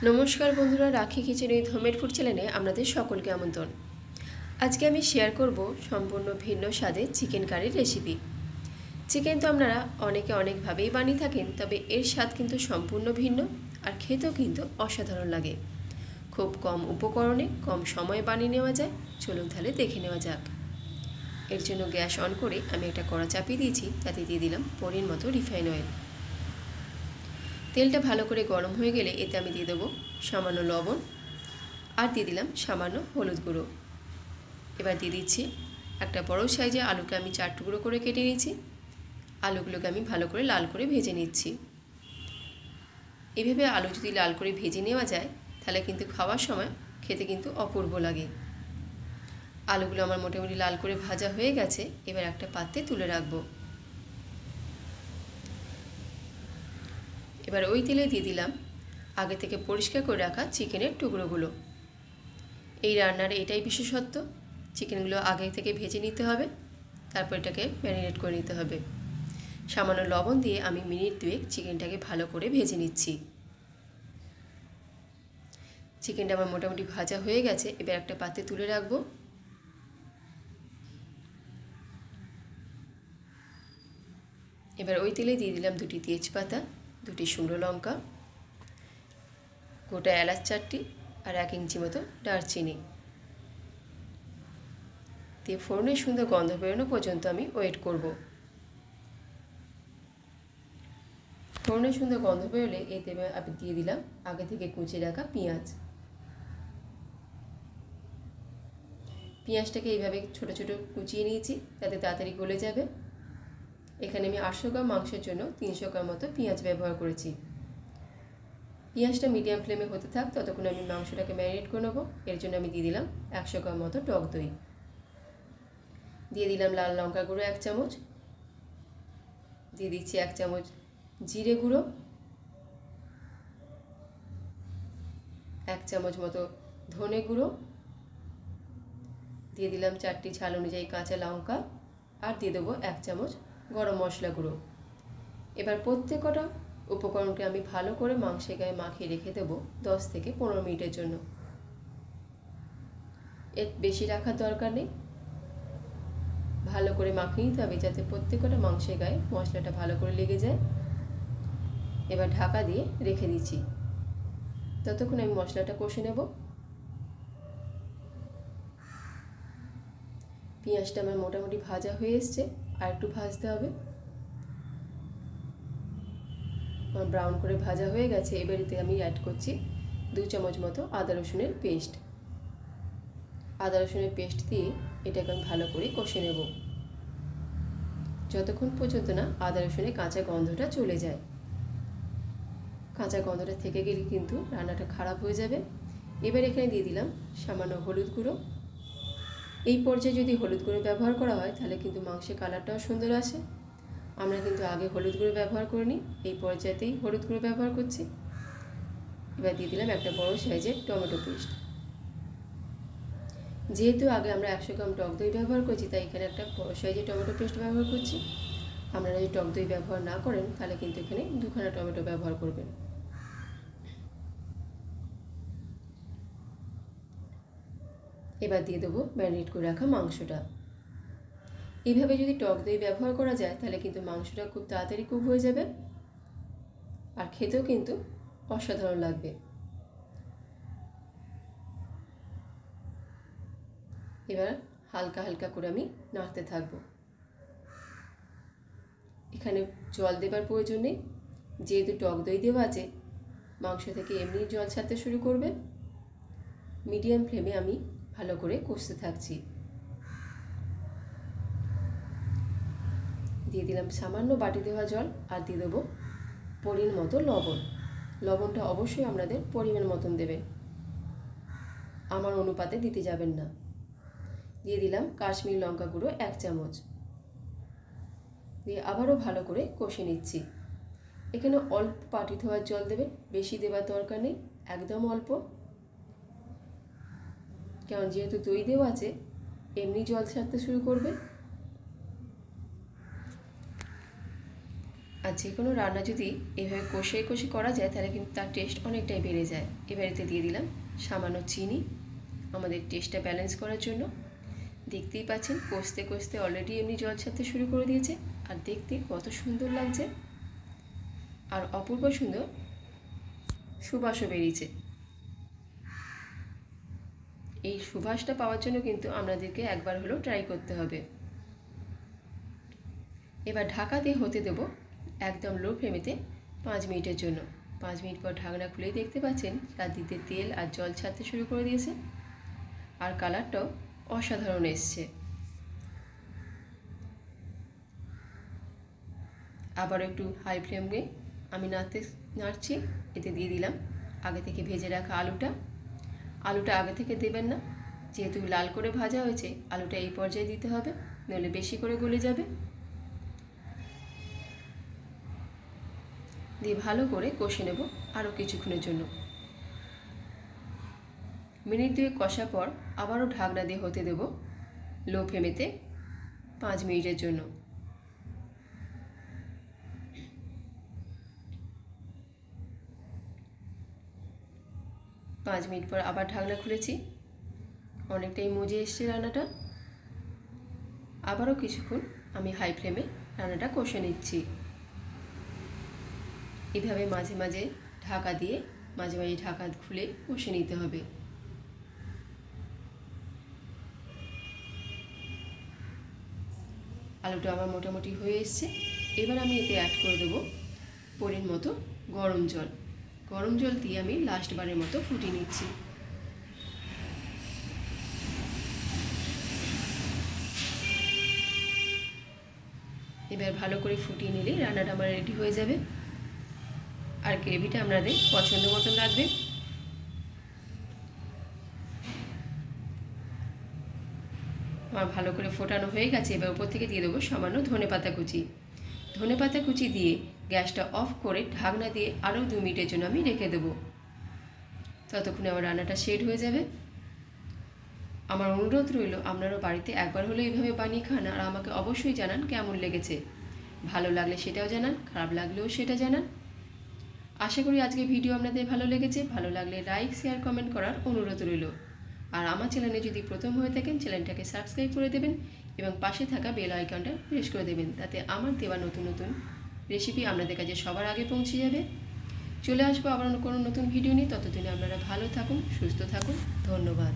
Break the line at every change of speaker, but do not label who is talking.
নমস্কার বন্ধুরা, রাখি কিচেন উইথ হোমমেড ফুড চ্যানেলে আপনাদের সকলকে আমন্ত্রণ। আজকে আমি শেয়ার করব সম্পূর্ণ ভিন্ন স্বাদের চিকেন কারির রেসিপি। চিকেন তো আপনারা অনেকে অনেকভাবেই বানিয়ে থাকেন, তবে এর স্বাদ কিন্তু সম্পূর্ণ ভিন্ন আর খেতেও কিন্তু অসাধারণ লাগে। খুব কম উপকরণে কম সময়ে বানিয়ে নেওয়া যায়। চলুন তাহলে দেখে নেওয়া যাক। এর জন্য গ্যাস অন করে আমি একটা কড়া চাপিয়ে দিয়েছি, তাতে দিয়ে দিলাম পরিমাণ মতো রিফাইন অয়েল। তেলটা ভালো করে গরম হয়ে গেলে এতে আমি দিয়ে দেবো সামান্য লবণ আর দিয়ে দিলাম সামান্য হলুদ গুঁড়ো। এবার দিয়ে দিচ্ছি একটা বড় সাইজে আলুকে আমি 4 টুকরো করে কেটে নিয়েছি। আলুগুলোকে আমি ভালো করে লাল করে ভেজে নিচ্ছি। এভাবে আলু যদি লাল করে ভেজে নেওয়া যায় তাহলে কিন্তু খাওয়ার সময় খেতে কিন্তু অপূর্ব লাগে। আলুগুলো আমার মোটামুটি লাল করে ভাজা হয়ে গেছে। এবার একটা পাত্রে তুলে রাখবো। এবার ওই তেলে দিয়ে দিলাম আগে থেকে পরিষ্কার করে রাখা চিকেনের টুকরোগুলো। এই রান্নার এটাই বিশেষত্ব, চিকেনগুলো আগে থেকে ভেজে নিতে হবে, তারপর এটাকে ম্যারিনেট করে নিতে হবে। সামান্য লবণ দিয়ে আমি মিনিট 2 চিকেনটাকে ভালো করে ভেজে নিচ্ছি। চিকেনটা আমার মোটামুটি ভাজা হয়ে গেছে। এবার একটা পাত্রে তুলে রাখবো। এবার ওই তেলে দিয়ে দিলাম 2টি তেজপাতা, 2টি শুকনো লঙ্কা, গোটা এলাচ 4টি আর 1 ইঞ্চি মতো দারচিনি দিয়ে ফোড়নের সুন্দর গন্ধ বেরোনো পর্যন্ত আমি ওয়েট করব। ফোড়নের সুন্দর গন্ধ বেরোলে এতে আমি দিয়ে দিলাম আগে থেকে কুচিয়ে রাখা পেঁয়াজ। পেঁয়াজটাকে এইভাবে ছোট ছোট কুচিয়ে নিয়েছি, যাতে তাড়াতাড়ি গলে যাবে। এখানে আমি 800 গ্রাম মাংসের জন্য 300 গ্রাম মতো পেঁয়াজ ব্যবহার করেছি। পেঁয়াজটা মিডিয়াম ফ্লেমে হতে থাক, ততক্ষণ আমি মাংসটাকে ম্যারিনেট করে নেবো। এর জন্য আমি দিয়ে দিলাম 100 গ্রাম মতো টক দই, দিয়ে দিলাম লাল লঙ্কা গুঁড়ো 1 চামচ, দিয়ে দিচ্ছি 1 চামচ জিরে গুঁড়ো, 1 চামচ মতো ধনে গুঁড়ো, দিয়ে দিলাম 4টি ঝাল অনুযায়ী কাঁচা লঙ্কা আর দিয়ে দেবো 1 চামচ গরম মশলা গুঁড়ো। এবার প্রত্যেকটা উপকরণকে আমি ভালো করে মাংসের গায়ে মাখিয়ে রেখে দেবো 10 থেকে 15 মিনিটের জন্য। এর বেশি রাখার দরকার নেই, ভালো করে মাখিয়ে নিতে হবে যাতে প্রত্যেকটা মাংসের গায়ে মশলাটা ভালো করে লেগে যায়। এবার ঢাকা দিয়ে রেখে দিচ্ছি, ততক্ষণ আমি মশলাটা কষে নেব। পেঁয়াজটা আমার মোটামুটি ভাজা হয়ে এসছে, আর একটু ভাজতে হবে। আমার ব্রাউন করে ভাজা হয়ে গেছে। এবার এতে আমি অ্যাড করছি 2 চামচ মতো আদা রসুনের পেস্ট। আদা রসুনের পেস্ট দিয়ে এটাকে আমি ভালো করে কষে নেব, যতক্ষণ পর্যন্ত না আদা রসুনের কাঁচা গন্ধটা চলে যায়। কাঁচা গন্ধটা থেকে গেলে কিন্তু রান্নাটা খারাপ হয়ে যাবে। এবার এখানে দিয়ে দিলাম সামান্য হলুদ গুঁড়ো। এই পর্যায়ে যদি হলুদ গুঁড়ো ব্যবহার করা হয় তাহলে কিন্তু মাংসের কালারটাও সুন্দর আসে। আমরা কিন্তু আগে হলুদ গুঁড়ো ব্যবহার করিনি, এই পর্যায়েতেই হলুদ গুঁড়ো ব্যবহার করছি। এবার দিয়ে দিলাম একটা বড় সাইজের টমেটো পেস্ট। যেহেতু আগে আমরা 100 গ্রাম টক দই ব্যবহার করছি, তাই এখানে একটা বড় সাইজের টমেটো পেস্ট ব্যবহার করছি। আপনারা যদি টক দই ব্যবহার না করেন তাহলে কিন্তু এখানে 2খানা টমেটো ব্যবহার করবেন। এবার দিয়ে দেবো ম্যারিনেট করে রাখা মাংসটা। এইভাবে যদি টক দই ব্যবহার করা যায় তাহলে কিন্তু মাংসটা খুব তাড়াতাড়ি কুক হয়ে যাবে আর খেতেও কিন্তু অসাধারণ লাগবে। এবার হালকা হালকা করে আমি নাড়তে থাকবো। এখানে জল দেবার প্রয়োজন নেই, যেহেতু টক দই দেওয়া আছে মাংস থেকে এমনি জল ছাড়তে শুরু করবে। মিডিয়াম ফ্লেমে আমি ভালো করে কষতে থাকছি। দিয়ে দিলাম সামান্য বাটি দেওয়া জল আর দিয়ে দেবো পরিমাণ মতো লবণ। লবণটা অবশ্যই আপনাদের পরিমাণ মতন দেবেন, আমার অনুপাতে দিতে যাবেন না। দিয়ে দিলাম কাশ্মীরি লঙ্কা গুঁড়ো 1 চামচ, দিয়ে আবারও ভালো করে কষে নিচ্ছি। এখানে অল্প বাটি ধোয়ার জল দেবেন, বেশি দেওয়ার দরকার নেই, একদম অল্প, কারণ যেহেতু দই দেওয়া আছে এমনি জল ছাড়তে শুরু করবে। আর যে কোনো রান্না যদি এভাবে কষে কষে করা যায় তাহলে কিন্তু তার টেস্ট অনেকটাই বেড়ে যায়। এবার এতে দিয়ে দিলাম সামান্য চিনি আমাদের টেস্টটা ব্যালেন্স করার জন্য। দেখতেই পাচ্ছেন কষতে কষতে অলরেডি এমনি জল ছাড়তে শুরু করে দিয়েছে, আর দেখতে কত সুন্দর লাগছে আর অপূর্ব সুন্দর সুবাসও বেরিয়েছে। এই সুবাসটা পাওয়ার জন্য কিন্তু আপনাদেরকে একবার হলেও ট্রাই করতে হবে। এবার ঢাকা দিয়ে হতে দেব একদম লো ফ্লেমেতে 5 মিনিটের জন্য। 5 মিনিট পর ঢাকনা খুলেই দেখতে পাচ্ছেন চারদিকে তেল আর জল ছাড়তে শুরু করে দিয়েছে, আর কালারটাও অসাধারণ এসছে। আবার একটু হাই ফ্লেমে আমি নাড়ছি। এতে দিয়ে দিলাম আগে থেকে ভেজে রাখা আলুটা। আলুটা আগে থেকে দেবেন না, যেহেতু লাল করে ভাজা হয়েছে আলুটা এই পর্যায়ে দিতে হবে, নইলে বেশি করে গলে যাবে। দিয়ে ভালো করে কষে নেব আরও কিছুক্ষণের জন্য। মিনিট 2 কষার পর আবারও ঢাকনা দিয়ে হতে দেব লো ফ্লেমেতে 5 মিনিটের জন্য। পাঁচ মিনিট পর আবার ঢাকনা খুলেছি, অনেকটাই মজে এসছে রান্নাটা। আবারও কিছুক্ষণ আমি হাই ফ্লেমে রান্নাটা কষে নিচ্ছি। এভাবে মাঝে মাঝে ঢাকা দিয়ে মাঝে মাঝে ঢাকা খুলে কষে নিতে হবে। আলুটা আমার মোটামুটি হয়ে এসছে। এবার আমি এতে অ্যাড করে দেবো পরিমাণ মতো গরম জল। গরম জল দিয়ে আমি লাস্টবারের মতো ফুটিয়ে নিচ্ছি। এবার ভালো করে ফুটিয়ে নিলে রান্নাটা আমার রেডি হয়ে যাবে। আর গ্রেভিটা আপনাদের পছন্দ মতন রাখবে। আমার ভালো করে ফোটানো হয়ে গেছে। এবার উপর থেকে দিয়ে দেবো সামান্য ধনেপাতা কুচি। ধনেপাতা কুচি দিয়ে গ্যাসটা অফ করে ঢাকনা দিয়ে আরও 2 মিনিটের জন্য আমি রেখে দেবো। ততক্ষণে আমার রান্নাটা সেট হয়ে যাবে। আমার অনুরোধ রইল আপনারাও বাড়িতে একবার হলেও এইভাবে বানিয়ে খান, আর আমাকে অবশ্যই জানান কেমন লেগেছে। ভালো লাগলে সেটাও জানান, খারাপ লাগলেও সেটা জানান। আশা করি আজকে ভিডিও আপনাদের ভালো লেগেছে। ভালো লাগলে লাইক শেয়ার কমেন্ট করার অনুরোধ রইল। আর আমার চ্যানেলে যদি প্রথম হয়ে থাকেন চ্যানেলটাকে সাবস্ক্রাইব করে দেবেন এবং পাশে থাকা বেল আইকনটা প্রেস করে দেবেন, তাতে আমার দেওয়া নতুন নতুন রেসিপি আপনাদের কাছে সবার আগে পৌঁছে যাবে। চলে আসবো আবার কোনো নতুন ভিডিও নিয়ে। ততদিনে আপনারা ভালো থাকুন, সুস্থ থাকুন। ধন্যবাদ।